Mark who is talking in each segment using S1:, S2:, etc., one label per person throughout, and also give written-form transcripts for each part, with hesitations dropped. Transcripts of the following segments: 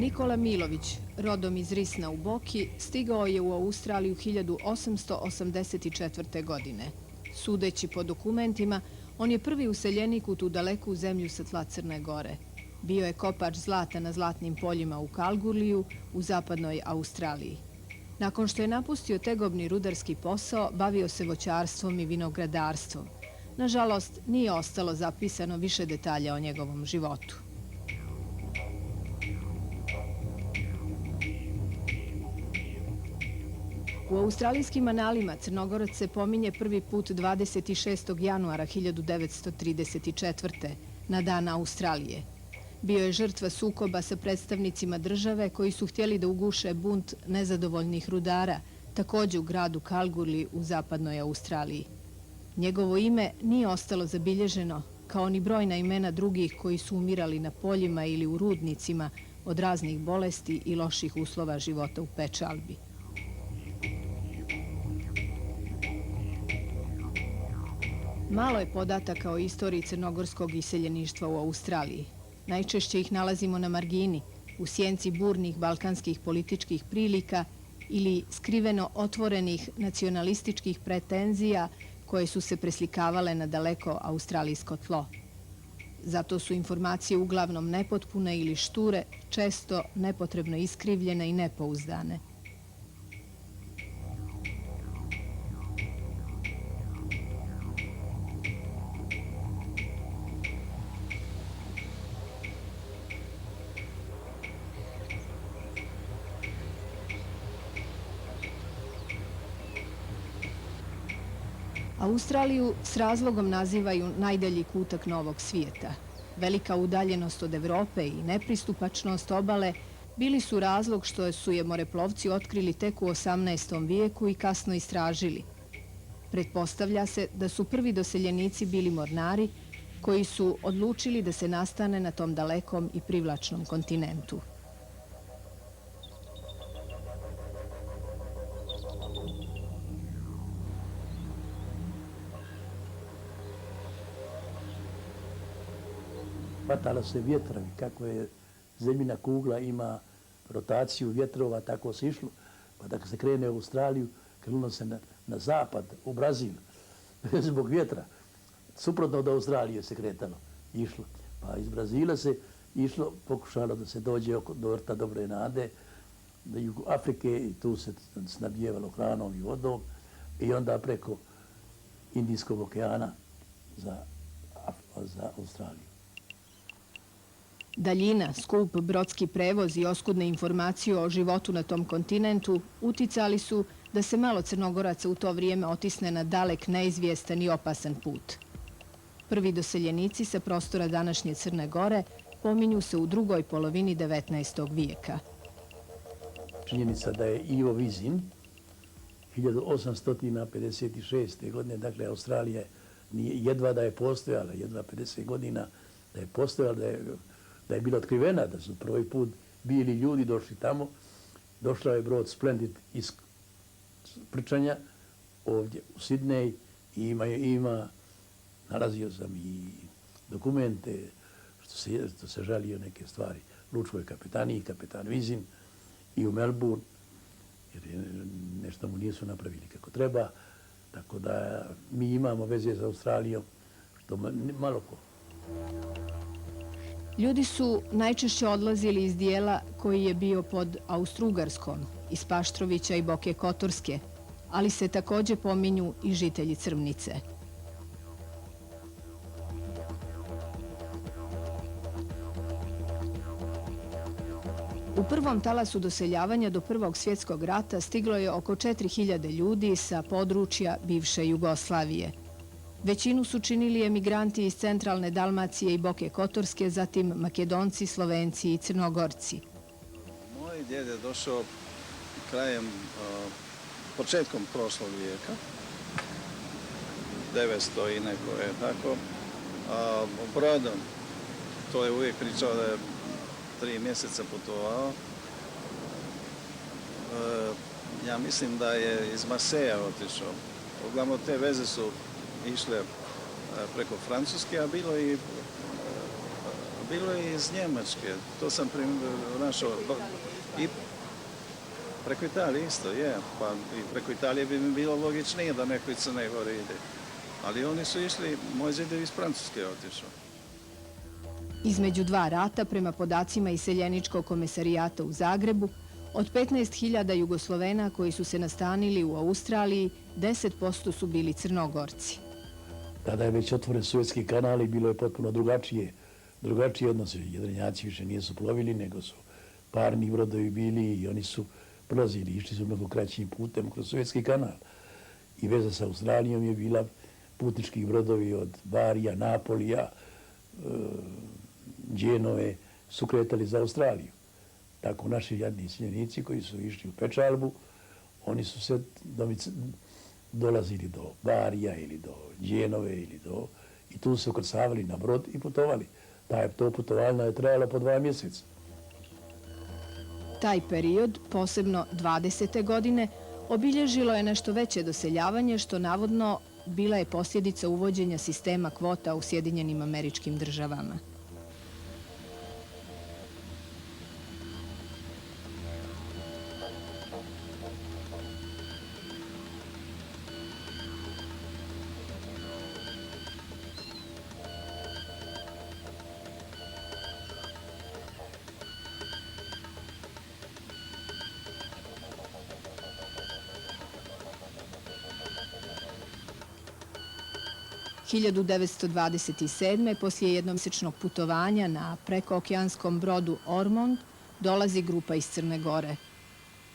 S1: Nikola Milović, rodom iz Risna u Boki, stigao je u Australiju 1884. godine. Sudeći po dokumentima, on je prvi useljenik u tu daleku zemlju sa tla Crne Gore. Bio je kopač zlata na zlatnim poljima u Kalgoorliju u zapadnoj Australiji. Nakon što je napustio tegobni rudarski posao, bavio se voćarstvom i vinogradarstvom. Nažalost, nije ostalo zapisano više detalja o njegovom životu. U australijskim analima Crnogorac se pominje prvi put 26. januara 1934. na dan Australije. Bio je žrtva sukoba sa predstavnicima države koji su htjeli da uguše bunt nezadovoljnih rudara, takođe u gradu Kalgoorlie u zapadnoj Australiji. Njegovo ime nije ostalo zabilježeno, kao ni brojna imena drugih koji su umirali na poljima ili u rudnicima od raznih bolesti i loših uslova života u pečalbi. Malo je podataka o istoriji crnogorskog iseljeništva u Australiji. Najčešće ih nalazimo na margini, u sjenci burnih balkanskih političkih prilika ili skriveno otvorenih nacionalističkih pretenzija koje su se preslikavale na daleko australijsko tlo. Zato su informacije uglavnom nepotpune ili šture, često nepotrebno iskrivljene i nepouzdane. Australiju s razlogom nazivaju najdalji kutak novog svijeta. Velika udaljenost od Evrope i nepristupačnost obale bili su razlog što su je moreplovci otkrili tek u 18. vijeku i kasno istražili. Pretpostavlja se da su prvi doseljenici bili mornari koji su odlučili da se nastane na tom dalekom i privlačnom kontinentu.
S2: Hvatala se vjetrovi, kako je zemljina kugla ima rotaciju vjetrova, tako se išlo. Pa da se krene u Australiju, krenulo se na zapad, u Brazil, zbog vjetra. Suprotno od Australije se kretalo, išlo. Pa iz Brazila se išlo, pokušalo da se dođe do vrta Dobre nade, do jugu Afrike i tu se snabdijevalo hranom i vodom i onda preko Indijskog okeana za Australiju.
S1: Daljina, skup brodski prevoz i oskudne informacije o životu na tom kontinentu uticali su da se malo Crnogoraca u to vrijeme otisne na dalek, neizvjestan i opasan put. Prvi doseljenici sa prostora današnje Crne Gore pominju se u drugoj polovini 19. vijeka.
S2: Činjenica da je Ivo Vizin 1856. godine, dakle Australija jedva da je postojala, jedva 50 godina da je postojala, da je bila otkrivena, da su prvi put bili ljudi došli tamo. Došao je brod Splendid iz Prčanja ovdje u Sidnej i nalazio sam i dokumente što se žalio neke stvari lučkoj kapetaniji, kapetan Vizin i u Melbourne, jer nešto mu nisu napravili kako treba, tako da mi imamo veze sa Australijom, što malo ko.
S1: Ljudi su najčešće odlazili iz dijela koji je bio pod Austro-Ugarskom, iz Paštrovića i Boke Kotorske, ali se takođe pominju i žitelji Crvnice. U prvom talasu doseljavanja do Prvog svjetskog rata stiglo je oko 4000 ljudi sa područja bivše Jugoslavije. Većinu su činili emigranti iz centralne Dalmacije i Boke Kotorske, zatim Makedonci, Slovenci i Crnogorci.
S3: Moj djed je došao početkom prošlog vijeka, 900 i neko je tako, brodom. To je uvijek pričao da je 3 mjeseca putovao. Ja mislim da je iz Marseja otišao. Uglavnom te veze su išle preko Francuske, a bilo i bilo je iz Njemačke, to sam našao. I preko Italije isto, je. Pa i preko Italije bi mi bilo logičnije da neko iz Crne Gore ide. Ali oni su išli, moj zid je iz Francuske otišao.
S1: Između dva rata, prema podacima Iseljeničkog komesarijata u Zagrebu, od 15.000 Jugoslovena koji su se nastanili u Australiji, 10% su bili Crnogorci.
S2: Kada je već otvoren Suetski kanal i bilo je potpuno drugačije odnose. Jedrenjaci više nisu plovili, nego su parni brodovi bili i oni su prolazili, išli su mnogo kraćim putem kroz Suetski kanal. I veza sa Australijom je bila putnički brodovi od Barija, Napolija, Dženove su kretali za Australiju. Tako naši jadni iseljenici koji su išli u Pečalbu, oni su se dolazili do Barija ili do Dženove i tu se ukrcavali na brod i putovali. To putovanje je trajalo po 2 mjeseca.
S1: Taj period, posebno 20. godine, obilježilo je nešto veće doseljavanje, što navodno bila je posljedica uvođenja sistema kvota u Sjedinjenim Američkim Državama. – 1927. poslije jednomjesečnog putovanja na prekookeanskom brodu Ormond dolazi grupa iz Crne Gore.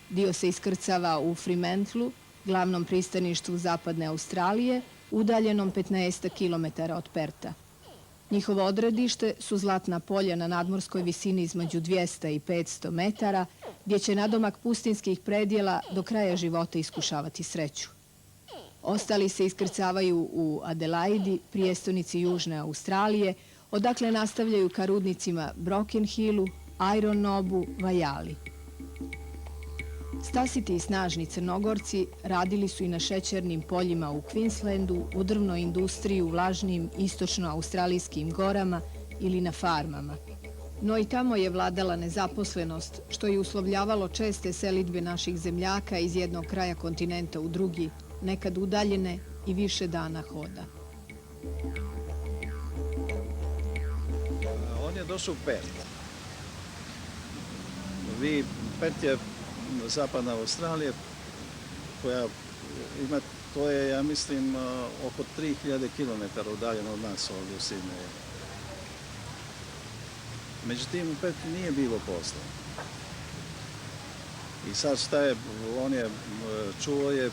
S1: Dio se iskrcava u Fremantlu, glavnom pristaništu zapadne Australije, udaljenom 15 km od Perta. Njihovo odredište su zlatna polja na nadmorskoj visini između 200 i 500 metara, gdje će nadomak pustinskih predjela do kraja života iskušavati sreću. Ostali se iskrcavaju u Adelaidi, prijestolnici Južne Australije, odakle nastavljaju ka rudnicima Broken Hillu, Iron Knobu, Vajali. Stasiti i snažni Crnogorci radili su i na šećernim poljima u Queenslandu, u drvnoj industriji u vlažnim istočno-australijskim gorama ili na farmama. No i tamo je vladala nezaposlenost, što je uslovljavalo česte selidbe naših zemljaka iz jednog kraja kontinenta u drugi, nekad udaljene i više dana hoda.
S3: On je došao u Pert. Pert je zapadna Australija koja ima, to je, ja mislim, oko 3000 km udaljeno od nas ovdje u Sidneju. Međutim, u Pertu nije bilo posla. I sad šta je, on je čuo je,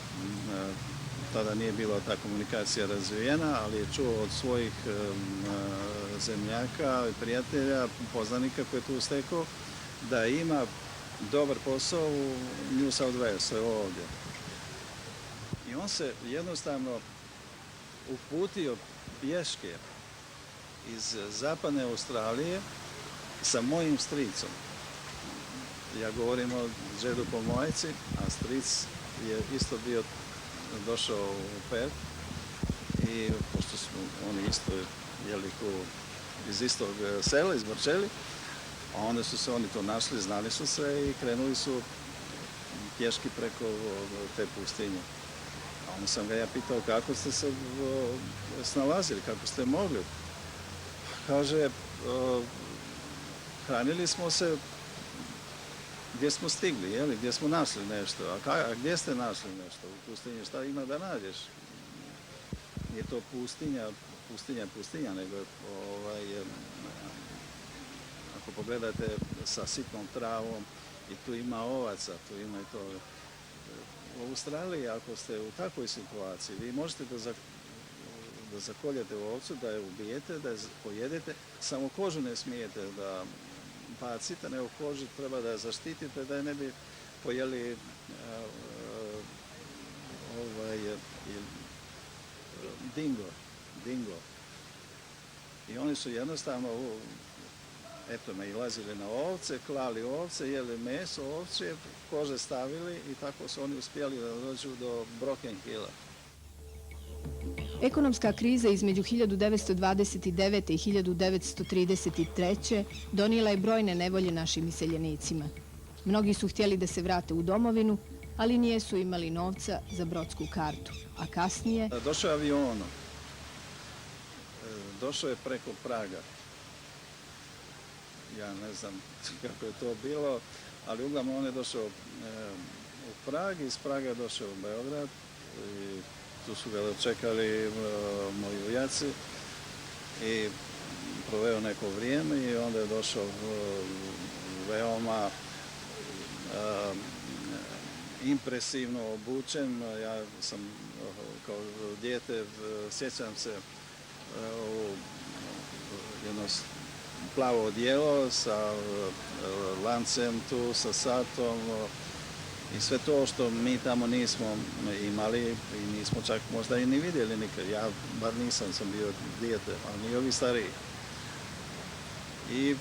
S3: tada nije bila ta komunikacija razvijena, ali je čuo od svojih zemljaka, prijatelja, poznanika koji je tu stekao, da ima dobar posao u New South Wales, ovdje. I on se jednostavno uputio pješke iz zapadne Australije sa mojim stricom. Ja govorim o Džedu Pomojci, a stric je isto bio došao u Perth i pošto smo oni isto jeli iz istog sela, iz Borčeli, a onda su se oni to našli, znali su se i krenuli su pješki preko te pustinje. A onda sam ga ja pitao kako ste se snalazili, kako ste mogli. Kaže, hranili smo se gdje smo stigli, jeli, gdje smo našli nešto. A gdje ste našli nešto u pustinji? Šta ima da nađeš? Nije to pustinja, nego ako pogledate sa sitnom travom i tu ima ovaca, tu ima i to. U Australiji, ako ste u takvoj situaciji, vi možete da zakoljete ovcu, da je ubijete, da je pojedete, samo kožu ne smijete da bacite, nego kožu treba da je zaštitite, da je ne bi pojeli dingo. I oni su jednostavno nailazili na ovce, klali ovce, jeli meso ovčje, kože stavili i tako su oni uspjeli da dođu do Broken Hilla.
S1: Ekonomska kriza između 1929. i 1933. donijela je brojne nevolje našim iseljenicima. Mnogi su htjeli da se vrate u domovinu, ali nijesu imali novca za brodsku kartu. A kasnije...
S3: Došao je avionom. Došao je preko Praga. Ja ne znam kako je to bilo, ali uglavnom on je došao u Prag, iz Praga je došao u Beograd i tu su ga dočekali moji ujaci i proveo neko vrijeme i onda je došao veoma impresivno obučen. Ja sam kao dijete, sjećam se u jedno plavo odijelo sa lancem tu, sa satom i sve to što mi tamo nismo imali i nismo čak možda i ni vidjeli nikad. Ja bar nisam, sam bio dijete, ali ni ovi stariji. I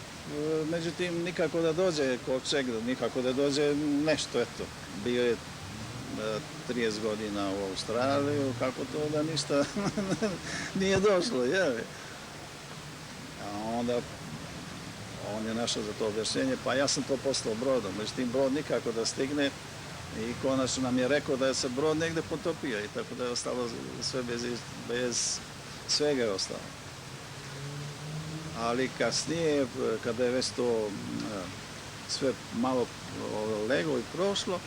S3: međutim, nikako da dođe kod čega, nikako da dođe nešto, eto. Bio je 30 godina u Australiju, kako to da ništa nije došlo, je. A onda on je našao za to objašnjenje, pa ja sam to poslao brodom, međutim brod nikako da stigne i konačno nam je rekao da je se brod negdje potopio i tako da je ostalo sve bez svega je ostalo. Ali kasnije, kada je već to sve malo leglo i prošlo,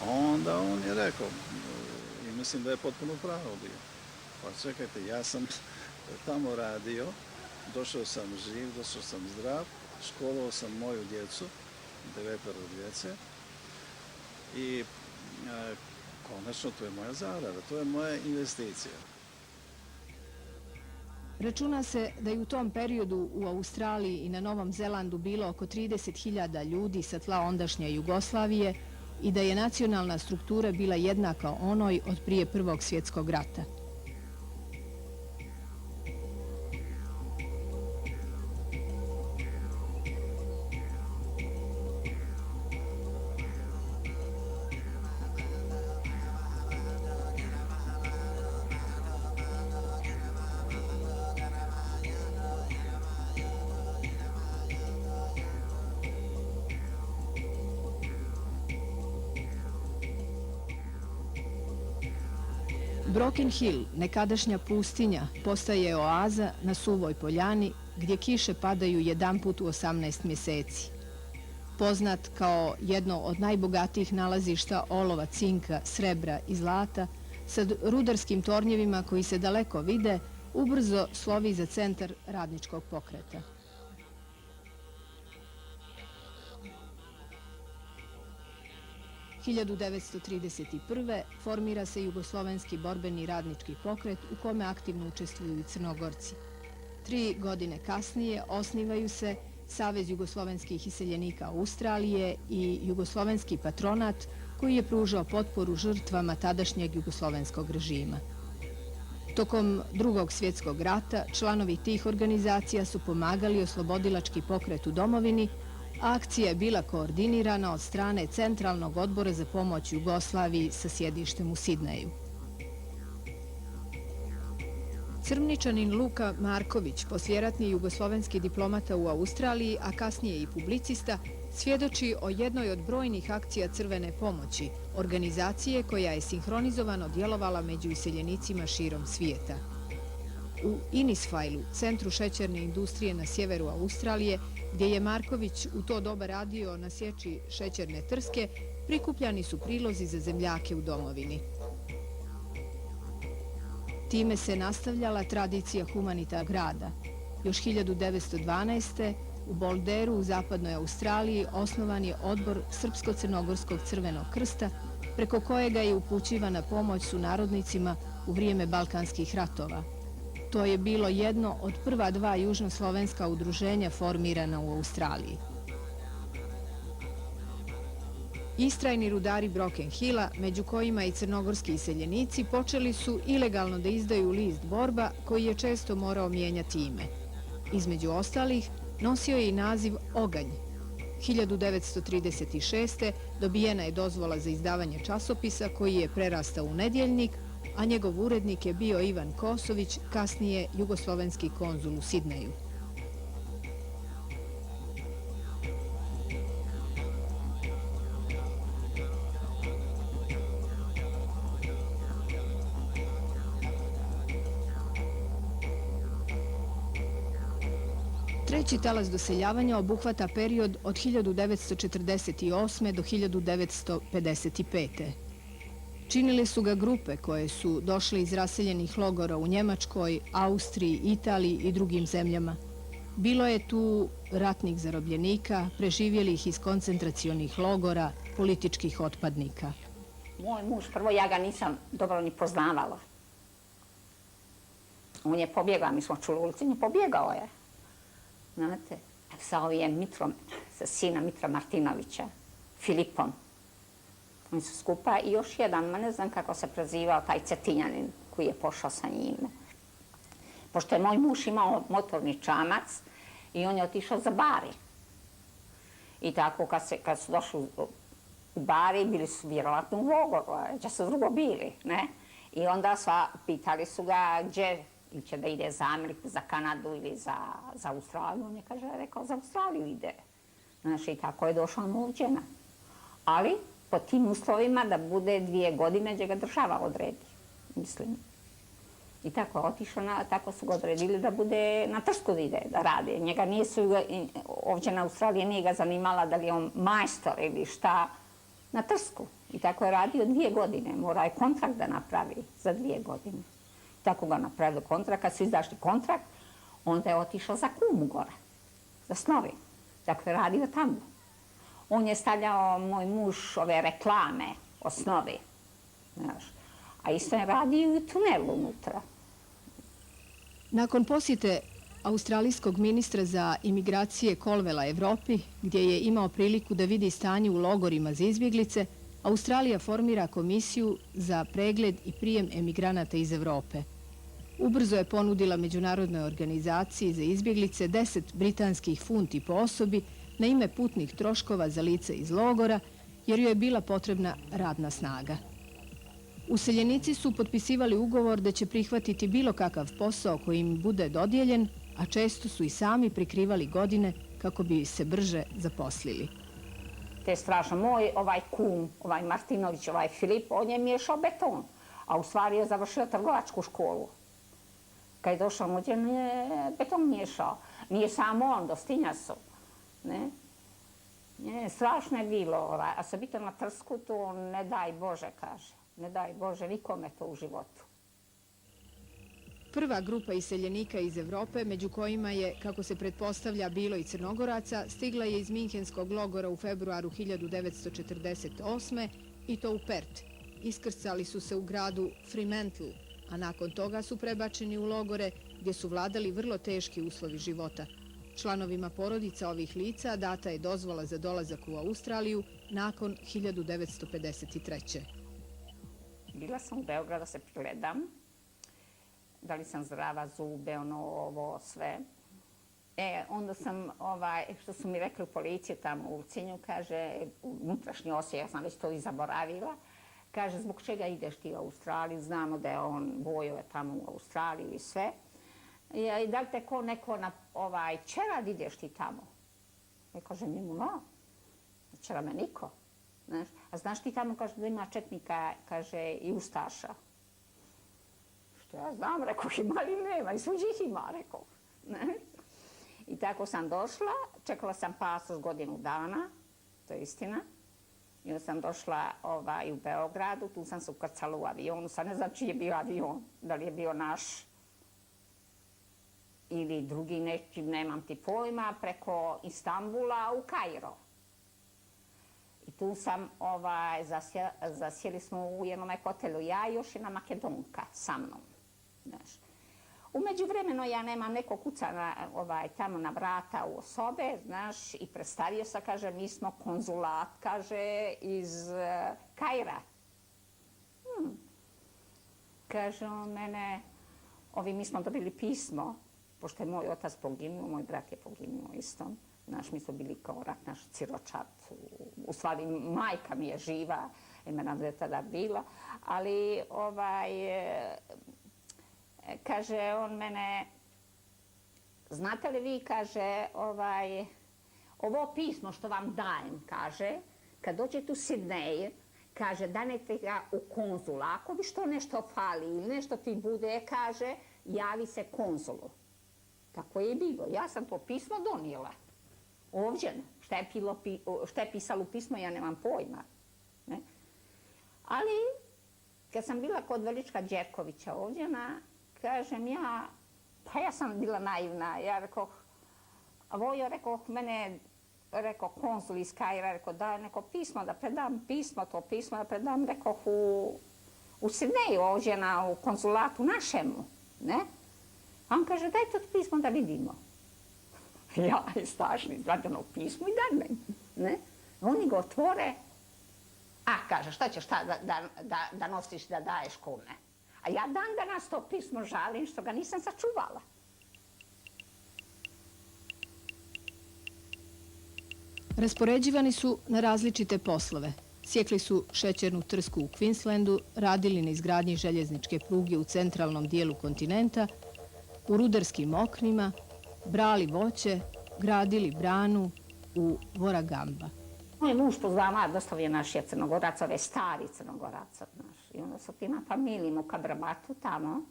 S3: onda on je rekao, i mislim da je potpuno pravo bio. Pa čekajte, ja sam tamo radio, došao sam živ, došao sam zdrav, školovao sam moju djecu, 9 djece i konačno to je moja zarada, to je moja investicija.
S1: Računa se da je u tom periodu u Australiji i na Novom Zelandu bilo oko 30.000 ljudi sa tla ondašnje Jugoslavije i da je nacionalna struktura bila jednaka onoj od prije Prvog svjetskog rata. Broken Hill, nekadašnja pustinja, postaje oaza na suvoj poljani gdje kiše padaju jedanput u 18 mjeseci. Poznat kao jedno od najbogatijih nalazišta olova, cinka, srebra i zlata, sa rudarskim tornjevima koji se daleko vide, ubrzo slovi za centar radničkog pokreta. U 1931. formira se Jugoslovenski borbeni radnički pokret u kome aktivno učestvuju i Crnogorci. 3 godine kasnije osnivaju se Savez jugoslovenskih iseljenika Australije i Jugoslovenski patronat koji je pružao potporu žrtvama tadašnjeg jugoslovenskog režima. Tokom Drugog svjetskog rata članovi tih organizacija su pomagali oslobodilački pokret u domovini, a akcija je bila koordinirana od strane Centralnog odbora za pomoć Jugoslaviji sa sjedištem u Sidneju. Crmničanin Luka Marković, poslijeratni jugoslovenski diplomata u Australiji, a kasnije i publicista, svjedoči o jednoj od brojnih akcija Crvene pomoći, organizacije koja je sinhronizovano djelovala među iseljenicima širom svijeta. U Innisfailu, centru šećerne industrije na sjeveru Australije, gdje je Marković u to doba radio na sječi šećerne trske, prikupljani su prilozi za zemljake u domovini. Time se nastavljala tradicija humanitarnog rada. Još 1912. u Bolderu u zapadnoj Australiji osnovan je odbor Srpsko-crnogorskog crvenog krsta, preko kojega je upućivana pomoć sunarodnicima u vrijeme Balkanskih ratova. To je bilo jedno od prva 2 južnoslovenska udruženja formirana u Australiji. Istrajni rudari Broken Hilla, među kojima i crnogorski iseljenici, počeli su ilegalno da izdaju list borba koji je često morao mijenjati ime. Između ostalih, nosio je i naziv Oganj. 1936. dobijena je dozvola za izdavanje časopisa koji je prerastao u nedjeljnik, a njegov urednik je bio Ivan Kosović, kasnije jugoslovenski konzul u Sidneju. Treći talas doseljavanja obuhvata period od 1948. do 1955. Činile su ga grupe koje su došle iz raseljenih logora u Njemačkoj, Austriji, Italiji i drugim zemljama. Bilo je tu ratnih zarobljenika, preživjelih iz koncentracionih logora, političkih otpadnika.
S4: Moj muž, prvo ja ga nisam dobro ni poznavala. On je pobjegao, mi smo čuli u ulici, pobjegao je. Znate, sa ovim Mitrom, sa sina Mitra Martinovića, Filipom. Oni su skupa i još jedan, ma ne znam kako se prezivao, taj Cetinjanin koji je pošao sa njime. Pošto je moj muž imao motorni čamac i on je otišao za Bari. I tako kad su došli u Bari, bili su vjerovatno u logoru, gdje su drugo bili, ne? I onda pitali su ga gdje ili će da ide za Ameriku, za Kanadu ili za Australiju. On je rekao za Australiju ide. Znači, i tako je došao nuđena. Ali, po tim uslovima da bude 2 godine gdje ga država odredi, mislim. I tako je otišao, tako su ga odredili da bude na Trsku da ide, da radi. Njega nisu, ovdje na Australiji nije ga zanimala da li je on majstor ili šta, na Trsku. I tako je radio 2 godine, mora je kontrakt da napravi za 2 godine. Tako ga napravili kontrakt, kad su izašli kontrakt, onda je otišao za Kumu gore, za Snovi. Tako je radio tamo. On je stavljao, moj muž, ove reklame o Snovi. Znaš. A isto je radio i u tunelu unutra.
S1: Nakon posjete australijskog ministra za imigracije Colwella Evropi, gdje je imao priliku da vidi stanje u logorima za izbjeglice, Australija formira komisiju za pregled i prijem emigranata iz Evrope. Ubrzo je ponudila međunarodnoj organizaciji za izbjeglice 10 britanskih funti po osobi na ime putnih troškova za lice iz logora, jer joj je bila potrebna radna snaga. Useljenici su potpisivali ugovor da će prihvatiti bilo kakav posao koji im bude dodijeljen, a često su i sami prikrivali godine kako bi se brže zaposlili.
S4: To je strašno. Moj ovaj kum, ovaj Martinović, ovaj Filip, on je miješao beton, a u stvari je završio trgovačku školu. Kad je došao uđe, nije beton miješao. Nije samo on, dostinja su. Strašno je bilo, a se biti na Trsku, to ne daj Bože, kaže. Ne daj Bože nikome to u životu.
S1: Prva grupa iseljenika iz Evrope, među kojima je, kako se pretpostavlja, bilo i Crnogoraca, stigla je iz Minhenskog logora u februaru 1948. i to u Perth. Iskrcali su se u gradu Fremantle, a nakon toga su prebačeni u logore gdje su vladali vrlo teški uslovi života. Članovima porodica ovih lica data je dozvola za dolazak u Australiju nakon 1953.
S4: Bila sam u Beogradu da se pregledam, da li sam zdrava, zube, ovo sve. Onda sam, što su mi rekli u policiji tamo u Ulcinju, kaže, unutrašnji osjećaj, ja sam već to i zaboravila, kaže, zbog čega ideš ti u Australiju, znamo da je on bojo tamo u Australiju i sve. I da li te neko čera da ideš ti tamo? Ja kažem njemu, no, ne čera me niko. A znaš ti tamo, kaže, da ima četnika, kaže, i ustaša. Što ja znam, rekao, ima li nema, i svuđih ima, rekao. I tako sam došla, čekala sam pasoš 1 godinu dana, to je istina. I onda sam došla u Beogradu, tu sam se ukrcala u avionu, sad ne znam čiji je bio avion, da li je bio naš ili drugi, nemam ti pojma, preko Istanbula u Kairo. I tu sam, zasjeli smo u jednom hotelu, ja i još jedna Makedonka sa mnom. U međuvremenu ja nemam neko kuca tamo na vrata u sobe, znaš, i predstavio se, kaže, mi smo konzulat, kaže, iz Kaira. Kaže on mene, mi smo dobili pismo, pošto je moj otac poginuo, moj brat je poginuo isto. mi smo bili kao rat, naš siročat. U stvari, majka mi je živa, imena je tada bila, ali kaže on mene, znate li vi, kaže, ovo pismo što vam dajem, kaže, kad dođete u Sidnej, kaže, danete ga u konzula. Ako bi što nešto fali ili nešto ti bude, kaže, javi se konzulu. Tako je i bilo. Ja sam to pismo donijela. Ovdje, šta je pisalo u pismo, ja nemam pojma. Ne? Ali, kad sam bila kod Velička Đerkovića ovdje, kažem ja, pa ja sam bila naivna. Ja rekoh, Vojo, rekoh, mene, rekoh, konzul iz Kaira, rekoh, daj neko pismo da predam, to pismo da predam, rekoh, u Sidneju ovdje u konzulatu našemu, ne? A on kaže, daj to pismo da vidimo. Ja istašni, izvadim pismo i danem, ne? Oni ga otvore, kaže, šta ćeš da nosiš, da daješ kome? A ja dan danas to pismo žalim što ga nisam sačuvala.
S1: Raspoređivani su na različite poslove. Sjekli su šećernu trsku u Queenslandu, radili na izgradnji željezničke pruge u centralnom dijelu kontinenta, u rudarskim oknima, brali voće, gradili branu u Voragamba.
S4: Moj muž poznava dosta je naših Crnogoraca, ove stari Crnogoraca. I onda su ti na familijom u Kabrabatu tamo.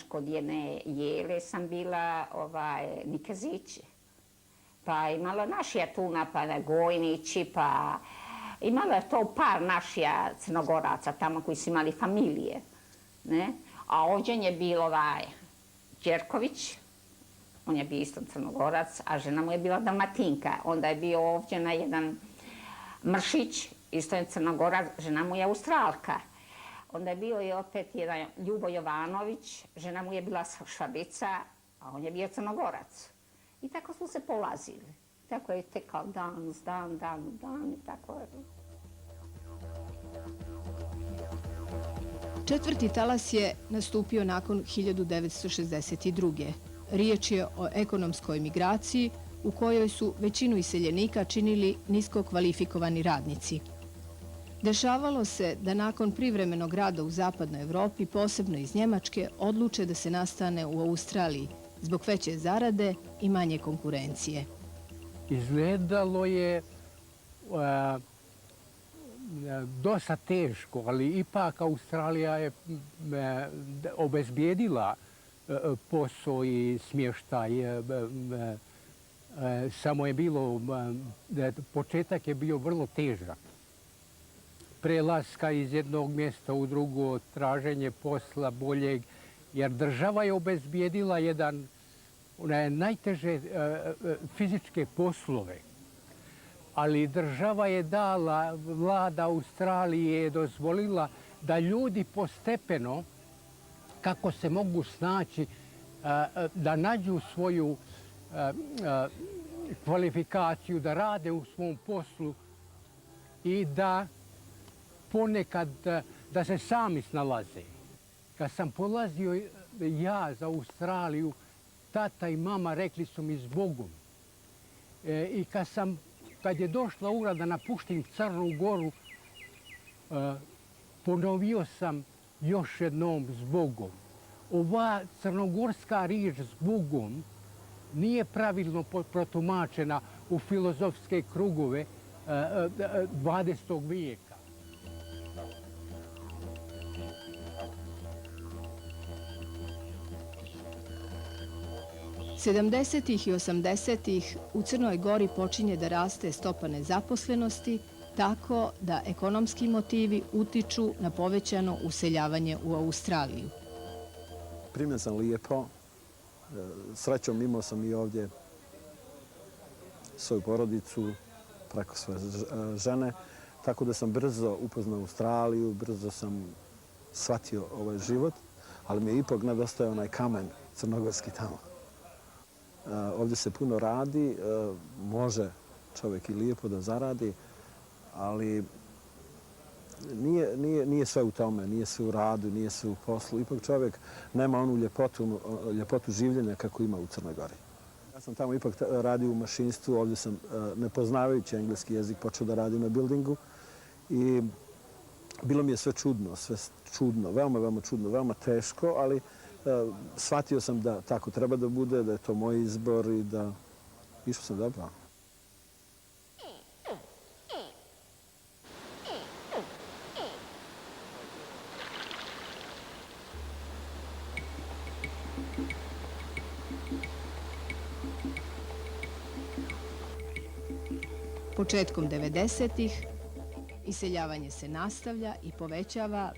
S4: Kod jedne jele sam bila Nikezići. Pa imalo našija tuna, pa Gojnići, pa imalo je to par našija Crnogoraca tamo koji su imali familije. A ovdje je bilo Đerković, on je bio isto Crnogorac, a žena mu je bila Dalmatinka. Onda je bio ovdje na jedan Mršić, isto je Crnogorac, žena mu je Australka. Onda je bio i opet jedan Ljubo Jovanović, žena mu je bila Švabica, a on je bio Crnogorac. I tako smo se polazili. Tako je tekao dan i tako je.
S1: Četvrti talas je nastupio nakon 1962. Riječ je o ekonomskoj migraciji u kojoj su većinu iseljenika činili nisko kvalifikovani radnici. Dešavalo se da nakon privremenog rada u zapadnoj Evropi, posebno iz Njemačke, odluče da se nastane u Australiji zbog veće zarade i manje konkurencije.
S5: Izgledalo je dosta teško, ali ipak Australija je obezbijedila posao i smještaj. Samo je bilo, početak je bio vrlo težak. Prelaska iz jednog mjesta u drugo, traženje posla boljeg, jer država je obezbijedila najteže fizičke poslove. Ali država je dala, vlada Australije je dozvolila da ljudi postepeno, kako se mogu snaći, da nađu svoju kvalifikaciju, da rade u svom poslu i da ponekad da se sami snalaze. Kad sam polazio ja za Australiju, tata i mama rekli su mi zbogom. I kad je došla ura da napuštim Crnu Goru, ponovio sam još jednom zbogom. Ova crnogorska riječ zbogom nije pravilno protumačena u filozofske krugove 20. vijeka.
S1: 70. i 80. u Crnoj Gori počinje da raste stopa nezaposlenosti, tako da ekonomski motivi utiču na povećano useljavanje u Australiju.
S6: Primljen sam lijepo. Srećom imao sam i ovdje svoju porodicu, preko svoje žene, tako da sam brzo upoznao Australiju, brzo sam shvatio ovaj život, ali mi je ipak nedostajao onaj kamen crnogorski tamo. Ovdje se puno radi, može čovjek i lijepo da zaradi, ali nije sve u tome, nije sve u radu, nije sve u poslu. Ipak čovjek nema onu ljepotu življenja kako ima u Crnoj Gori. Ja sam tamo ipak radio u mašinstvu, ovdje sam, ne poznavajući engleski jezik, počeo da radim na buildingu i bilo mi je sve čudno, veoma čudno, veoma teško, ali shvatio sam da tako treba da bude, da je to moj izbor i da išao sam dobro.
S1: Početkom 90-ih iseljavanje se nastavlja i povećava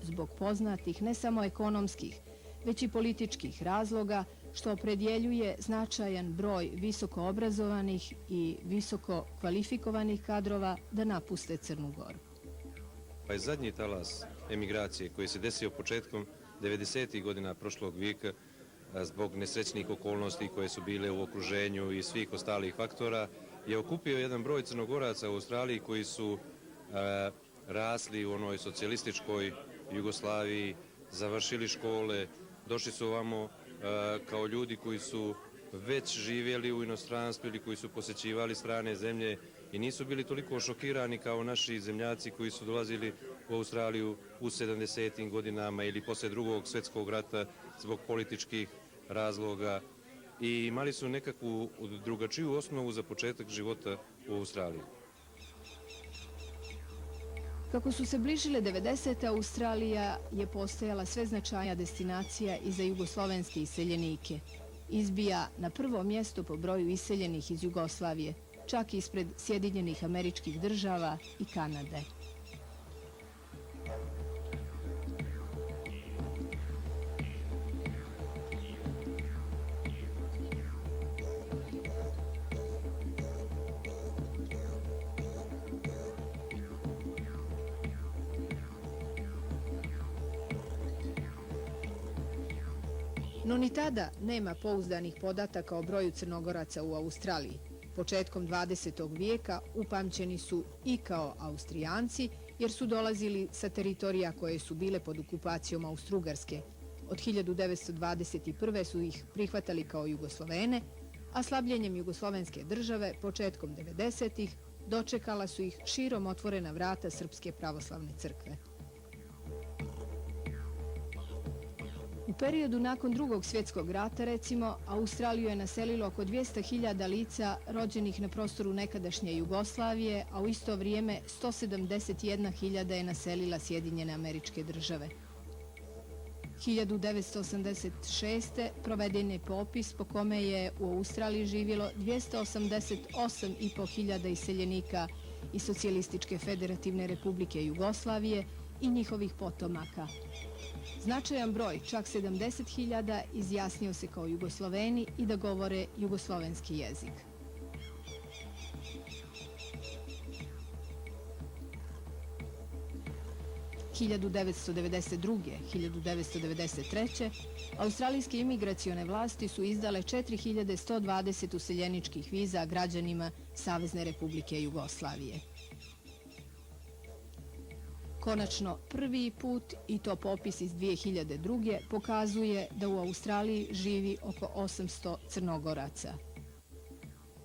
S1: zbog poznatih ne samo ekonomskih, već i političkih razloga, što opredjeljuje značajan broj visoko obrazovanih i visoko kvalifikovanih kadrova da napuste Crnu Goru.
S7: Ovaj zadnji talas emigracije koji se desio početkom 90. godina prošlog vijeka zbog nesrećnih okolnosti koje su bile u okruženju i svih ostalih faktora je okupio jedan broj Crnogoraca u Australiji koji su rasli u onoj socijalističkoj Jugoslaviji, završili škole, došli su ovamo kao ljudi koji su već živjeli u inostranstvu ili koji su posjećivali strane zemlje i nisu bili toliko šokirani kao naši zemljaci koji su dolazili u Australiju u 70. godinama ili poslije Drugog svjetskog rata zbog političkih razloga i imali su nekakvu drugačiju osnovu za početak života u Australiji.
S1: Kako su se bližile 90. Australija je postajala sve značajnija destinacija i za jugoslovenske iseljenike. Izbija na prvo mjesto po broju iseljenih iz Jugoslavije, čak ispred Sjedinjenih Američkih Država i Kanade. No ni tada nema pouzdanih podataka o broju Crnogoraca u Australiji. Početkom 20. vijeka upamćeni su i kao Austrijanci, jer su dolazili sa teritorija koje su bile pod okupacijom Austrougarske. Od 1921. su ih prihvatali kao Jugoslovene, a slabljenjem Jugoslovenske države početkom 90. dočekala su ih širom otvorena vrata Srpske pravoslavne crkve. U periodu nakon Drugog svjetskog rata, recimo, Australiju je naselilo oko 200.000 lica rođenih na prostoru nekadašnje Jugoslavije, a u isto vrijeme 171.000 je naselila Sjedinjene Američke Države. 1986. proveden je popis po kome je u Australiji živjelo 288.500 iseljenika iz Socijalističke federativne republike Jugoslavije i njihovih potomaka. Značajan broj, čak 70.000, izjasnio se kao Jugosloveni i da govore jugoslovenski jezik. – 1992. australijske imigracione vlasti su izdale 4.120 useljeničkih viza građanima Savezne republike Jugoslavije. Konačno, prvi put, i to popis iz 2002. pokazuje da u Australiji živi oko 800 Crnogoraca.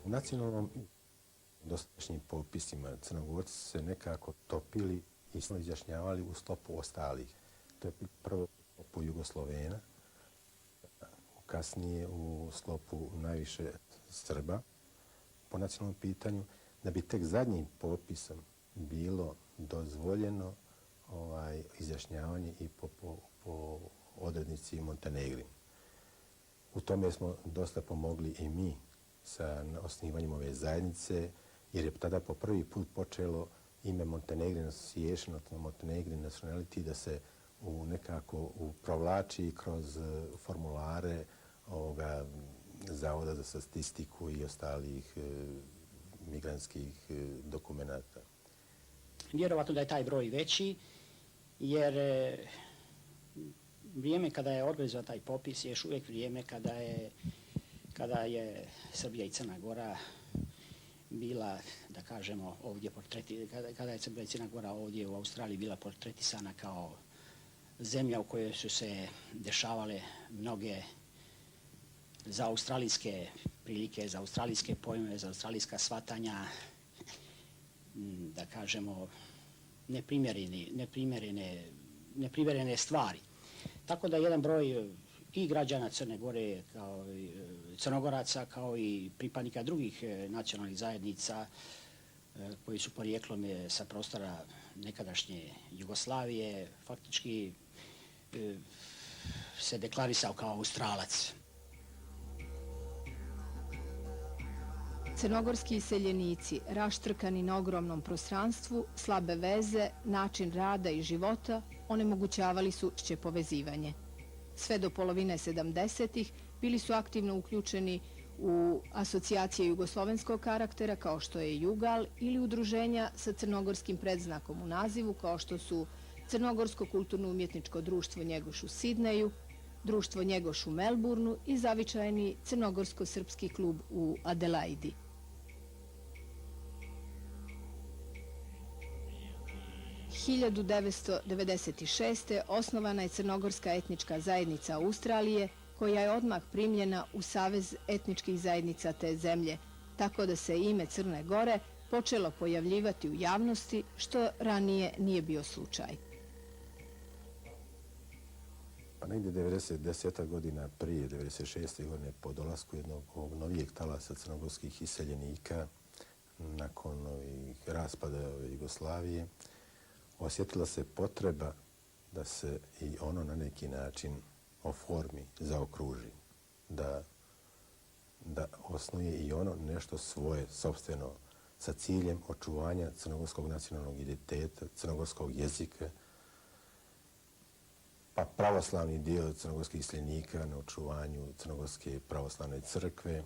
S8: U nacionalnom dosadašnjim popisima Crnogorci su se nekako topili i izjašnjavali u sklopu ostalih. To je prvo u sklopu Jugoslovena, kasnije u sklopu najviše Srba po nacionalnom pitanju, da bi tek zadnjim popisom bilo dozvoljeno izjašnjavanje i po odrednici Montenegrin. U tome smo dosta pomogli i mi sa osnivanjem ove zajednice, jer je tada po prvi put počelo ime Montenegrin Association, odnosno Montenegrin Nationality, da se nekako provlači kroz formulare Zavoda za statistiku i ostalih migrantskih dokumenata.
S9: Vjerovatno da je taj broj veći, jer vrijeme kada je organizovan taj popis je još uvijek vrijeme kada je Srbija i Crna Gora bila, da kažemo, ovdje kada je Srbija i Crna Gora ovdje u Australiji bila portretisana kao zemlja u kojoj su se dešavale mnoge za australijske prilike, za australijske pojmove, za australijska shvatanja, da kažemo, neprimerene stvari. Tako da jedan broj i građana Crne Gore, kao i Crnogoraca, kao i pripadnika drugih nacionalnih zajednica koji su porijeklom sa prostora nekadašnje Jugoslavije, faktički se deklarisao kao Australac.
S1: Crnogorski iseljenici, raštrkani na ogromnom prostranstvu, slabe veze, način rada i života onemogućavali su šće povezivanje. Sve do polovine 70-ih bili su aktivno uključeni u asocijacije jugoslovenskog karaktera kao što je Jugal ili udruženja sa crnogorskim predznakom u nazivu kao što su Crnogorsko kulturno-umjetničko društvo Njegoš u Sidneju, Društvo Njegoš u Melbourneu i zavičajni Crnogorsko-srpski klub u Adelaidi. – 1996. osnovana je Crnogorska etnička zajednica Australije, koja je odmah primljena u Savez etničkih zajednica te zemlje, tako da se ime Crne Gore počelo pojavljivati u javnosti, što ranije nije bio slučaj.
S8: Pa negdje 90 godina prije, 96. godine, po dolasku jednog ovog novijeg talasa crnogorskih iseljenika, nakon raspada Jugoslavije, osjetila se potreba da se i ono na neki način oformi, zaokruži, da osnuje i ono nešto svoje, sopstveno, sa ciljem očuvanja crnogorskog nacionalnog identiteta, crnogorskog jezika, pa pravoslavni dio crnogorskih iseljenika na očuvanju Crnogorske pravoslavne crkve,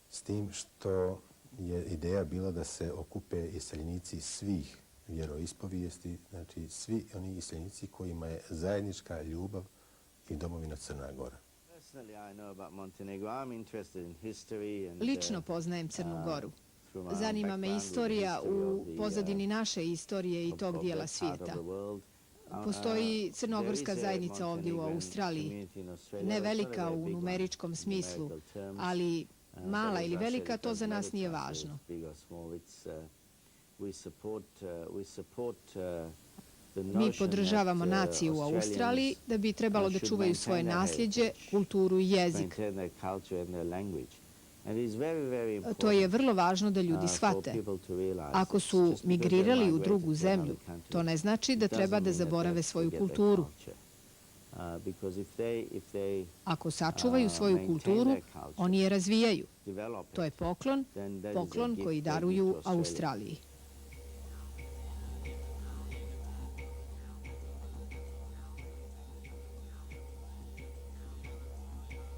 S8: s tim što je ideja bila da se okupe iseljenici svih vjeroispovijesti, znači svi oni iseljenici kojima je zajednička ljubav i domovina Crna Gora.
S1: Lično poznajem Crnu Goru. Zanima me istorija u pozadini naše istorije i tog dijela svijeta. Postoji crnogorska zajednica ovdje u Australiji, ne velika u numeričkom smislu, ali mala ili velika, to za nas nije važno. Mi podržavamo naciju u Australiji da bi trebalo da čuvaju svoje nasljeđe, kulturu i jezik. To je vrlo važno da ljudi shvate. Ako su migrirali u drugu zemlju, to ne znači da treba da zaborave svoju kulturu. Ako sačuvaju svoju kulturu, oni je razvijaju. To je poklon koji daruju Australiji.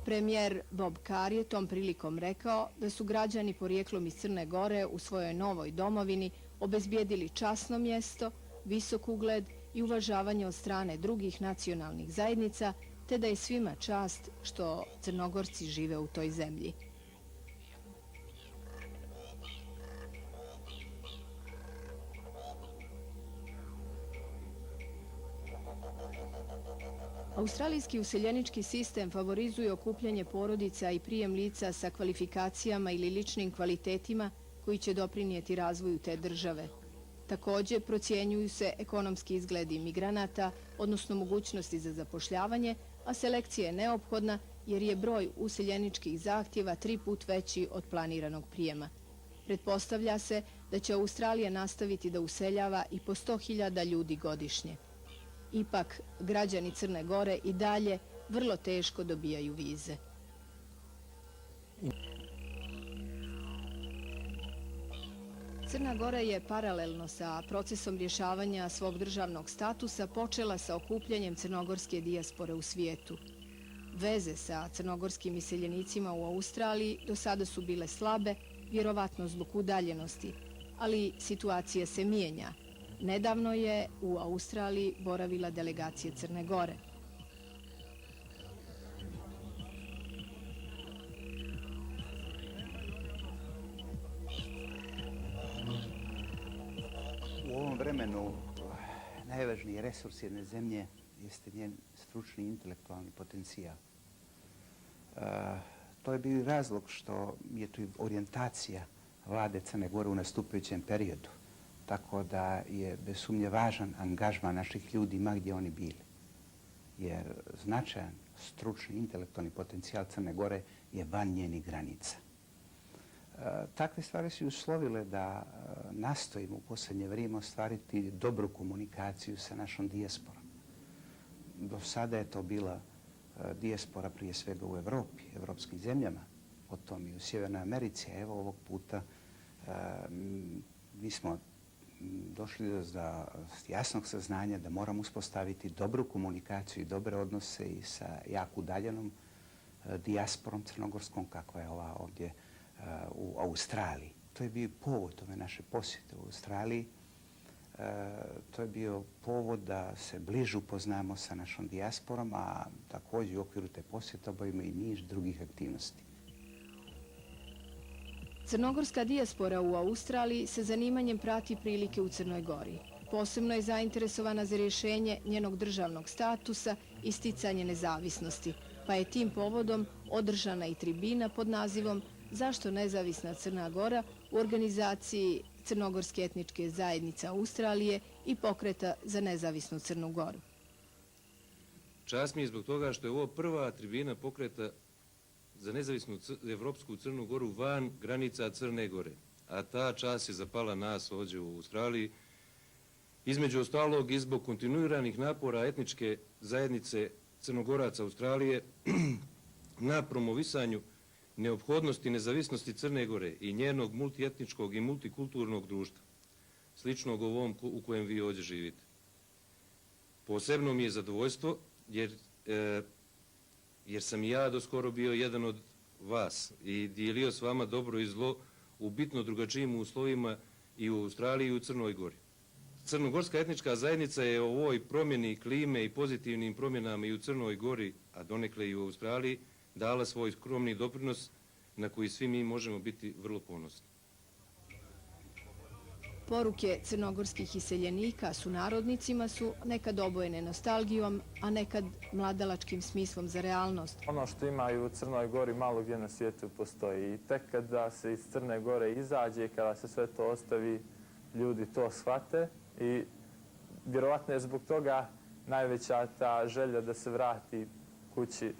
S1: Premijer Bob Carr je tom prilikom rekao da su građani porijeklom iz Crne Gore u svojoj novoj domovini obezbijedili časno mjesto, visok ugled i uvažavanje od strane drugih nacionalnih zajednica, te da je svima čast što Crnogorci žive u toj zemlji. Australijski useljenički sistem favorizuje okupljanje porodica i prijem lica sa kvalifikacijama ili ličnim kvalitetima koji će doprinijeti razvoju te države. Također, procjenjuju se ekonomski izgledi migranata, odnosno mogućnosti za zapošljavanje, a selekcija je neophodna jer je broj useljeničkih zahtjeva 3 puta veći od planiranog prijema. Pretpostavlja se da će Australija nastaviti da useljava i po 100.000 ljudi godišnje. Ipak, građani Crne Gore i dalje vrlo teško dobijaju vize. Crna Gora je paralelno sa procesom rješavanja svog državnog statusa počela sa okupljanjem crnogorske dijaspore u svijetu. Veze sa crnogorskim iseljenicima u Australiji do sada su bile slabe, vjerovatno zbog udaljenosti, ali situacija se mijenja. Nedavno je u Australiji boravila delegacija Crne Gore.
S10: U ovom vremenu najvažniji resurs jedne zemlje jeste njen stručni i intelektualni potencijal. to je bio razlog što je tu orijentacija vlade Crne Gore u nastupajućem periodu. Tako da je bez sumnje važan angažman naših ljudi ma gdje oni bili. Jer značajan stručni, intelektualni potencijal Crne Gore je van njenih granica. Takve stvari su uslovile da nastojimo u posljednje vrijeme ostvariti dobru komunikaciju sa našom dijasporom. Do sada je to bila dijaspora prije svega u Evropi, evropskim zemljama, potom i u Sjevernoj Americi, a evo ovog puta mi smo došli do jasnog saznanja da moramo uspostaviti dobru komunikaciju i dobre odnose i sa jako udaljenom dijasporom crnogorskom kakva je ova ovdje u Australiji. To je bio povod ove naše posjete u Australiji. To je bio povod da se bliže upoznamo sa našom dijasporom, a također u okviru te posjete obavimo i niz drugih aktivnosti.
S1: Crnogorska dijaspora u Australiji sa zanimanjem prati prilike u Crnoj Gori. Posebno je zainteresovana za rješenje njenog državnog statusa i sticanje nezavisnosti, pa je tim povodom održana i tribina pod nazivom Zašto nezavisna Crna Gora u organizaciji Crnogorske etničke zajednice Australije i Pokreta za nezavisnu Crnu Goru.
S7: Čast mi je zbog toga što je ovo prva tribina Pokreta za nezavisnu Evropsku Crnu Goru van granica Crne Gore. A ta čast je zapala nas ovdje u Australiji. Između ostalog i zbog kontinuiranih napora etničke zajednice Crnogoraca Australije na promovisanju neophodnosti nezavisnosti Crne Gore i njenog multietničkog i multikulturnog društva, sličnog ovom u kojem vi ovdje živite. Posebno mi je zadovoljstvo jer sam i ja doskoro bio jedan od vas i dijelio s vama dobro i zlo u bitno drugačijim uslovima i u Australiji i u Crnoj Gori. Crnogorska etnička zajednica je o ovoj promjeni klime i pozitivnim promjenama i u Crnoj Gori, a donekle i u Australiji, dala svoj skromni doprinos na koji svi mi možemo biti vrlo ponosni.
S1: Poruke crnogorskih iseljenika sunarodnicima su nekad obojene nostalgijom, a nekad mladalačkim smislom za realnost.
S11: Ono što imaju u Crnoj Gori malo gdje na svijetu postoji. I tek kada se iz Crne Gore izađe i kada se sve to ostavi, ljudi to shvate i vjerovatno je zbog toga najveća ta želja da se vrati kući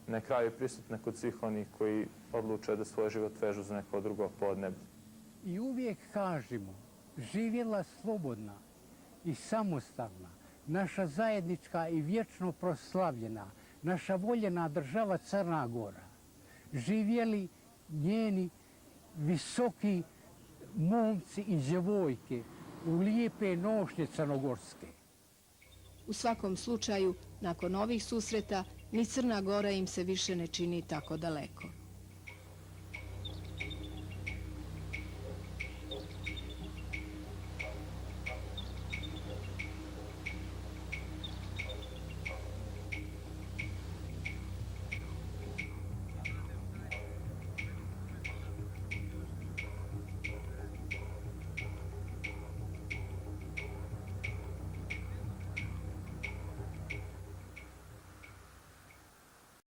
S11: na kraju prisutna kod svih onih koji odluče da svoj život vežu za neko drugo podneblje.
S5: I uvijek kažemo, živjela slobodna i samostalna, naša zajednička i vječno proslavljena, naša voljena država Crna Gora. Živjeli njeni visoki momci i djevojke u lijepe nošnje crnogorske.
S1: U svakom slučaju, nakon ovih susreta, ni Crna Gora im se više ne čini tako daleko.